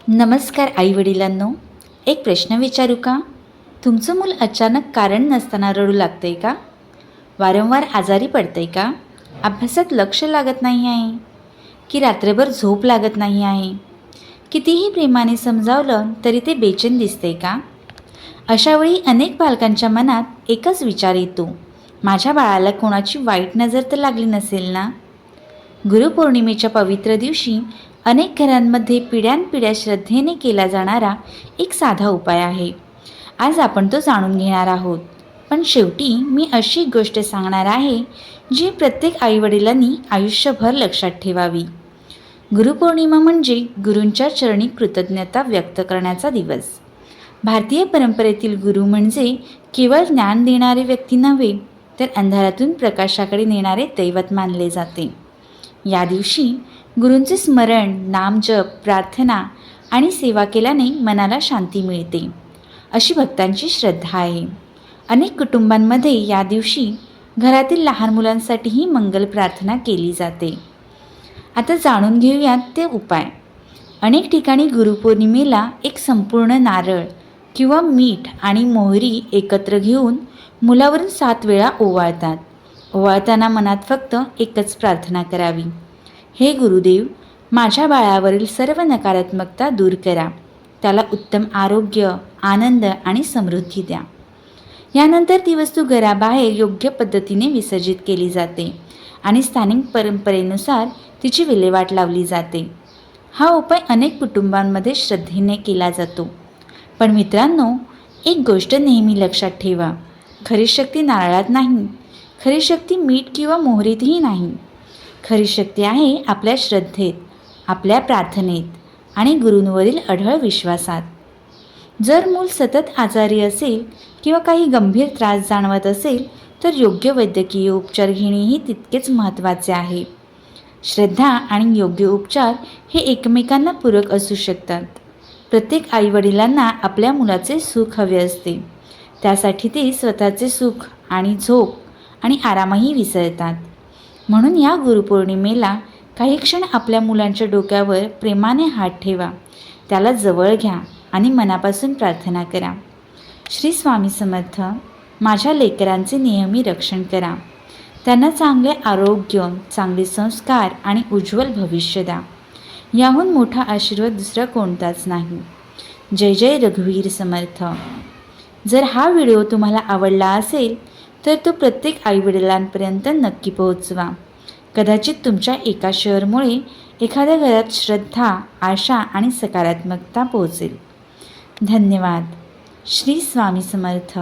नमस्कार आईवडिलांनो, एक प्रश्न विचारू का? तुमचं मूल अचानक कारण नसताना रडू लागतंय का? वारंवार आजारी पडतंय का? अभ्यासात लक्ष लागत नाही आहे की रात्रभर झोप लागत नाही आहे? कितीही प्रेमाने समजावलं तरी ते बेचैन दिसते का? अशावेळी अनेक पालकांच्या मनात एकच विचार येतो, माझ्या बाळाला कोणाची वाईट नजर तर लागली नसेल ना? गुरुपौर्णिमेच्या पवित्र दिवशी अनेक घरांमध्ये पिढ्यानपिढ्या श्रद्धेने केला जाणारा एक साधा उपाय आहे. आज आपण तो जाणून घेणार आहोत. पण शेवटी मी अशी एक गोष्ट सांगणार आहे जी प्रत्येक आईवडिलांनी आयुष्यभर लक्षात ठेवावी. गुरुपौर्णिमा म्हणजे गुरूंच्या चरणी कृतज्ञता व्यक्त करण्याचा दिवस. भारतीय परंपरेतील गुरु म्हणजे केवळ ज्ञान देणारे व्यक्ती नव्हे, तर अंधारातून प्रकाशाकडे नेणारे दैवत मानले जाते. या दिवशी गुरूंचे स्मरण, नामजप, प्रार्थना आणि सेवा केल्याने मनाला शांती मिळते, अशी भक्तांची श्रद्धा आहे. अनेक कुटुंबांमध्ये या दिवशी घरातील लहान मुलांसाठीही मंगल प्रार्थना केली जाते. आता जाणून घेऊयात ते उपाय. अनेक ठिकाणी गुरुपौर्णिमेला एक संपूर्ण नारळ किंवा मीठ आणि मोहरी एकत्र घेऊन मुलावरून 7 वेळा ओवाळतात. ओवाळताना मनात फक्त एकच प्रार्थना करावी, हे गुरुदेव, माझ्या बाळावरील सर्व नकारात्मकता दूर करा. त्याला उत्तम आरोग्य, आनंद आणि समृद्धी द्या. यानंतर ती वस्तू घराबाहेर योग्य पद्धतीने विसर्जित केली जाते आणि स्थानिक परंपरेनुसार तिची विल्हेवाट लावली जाते. हा उपाय अनेक कुटुंबांमध्ये श्रद्धेने केला जातो. पण मित्रांनो, एक गोष्ट नेहमी लक्षात ठेवा, खरी शक्ती नारळात नाही, खरी शक्ती मीठ किंवा मोहरीतही नाही. खरी शक्ती आहे आपल्या श्रद्धेत, आपल्या प्रार्थनेत आणि गुरूंवरील अढळ विश्वासात. जर मूल सतत आजारी असेल किंवा काही गंभीर त्रास जाणवत असेल, तर योग्य वैद्यकीय उपचार घेणेही तितकेच महत्त्वाचे आहे. श्रद्धा आणि योग्य उपचार हे एकमेकांना पूरक असू शकतात. प्रत्येक आईवडिलांना आपल्या मुलाचे सुख हवे असते. त्यासाठी ते स्वतःचे सुख आणि झोप आणि आरामही विसरतात. म्हणून या गुरुपौर्णिमेला काही क्षण आपल्या मुलांच्या डोक्यावर प्रेमाने हात ठेवा, त्याला जवळ घ्या आणि मनापासून प्रार्थना करा. श्री स्वामी समर्थ, माझ्या लेकरांचे नेहमी रक्षण करा. त्यांना चांगले आरोग्य, चांगले संस्कार आणि उज्ज्वल भविष्य द्या. याहून मोठा आशीर्वाद दुसरा कोणताच नाही. जय जय रघुवीर समर्थ. जर हा व्हिडिओ तुम्हाला आवडला असेल तर तो प्रत्येक आईवडिलांपर्यंत नक्की पोहोचवा. कदाचित तुमच्या एका शेअरमुळे एखाद्या घरात श्रद्धा, आशा आणि सकारात्मकता पोहोचेल. धन्यवाद. श्री स्वामी समर्थ.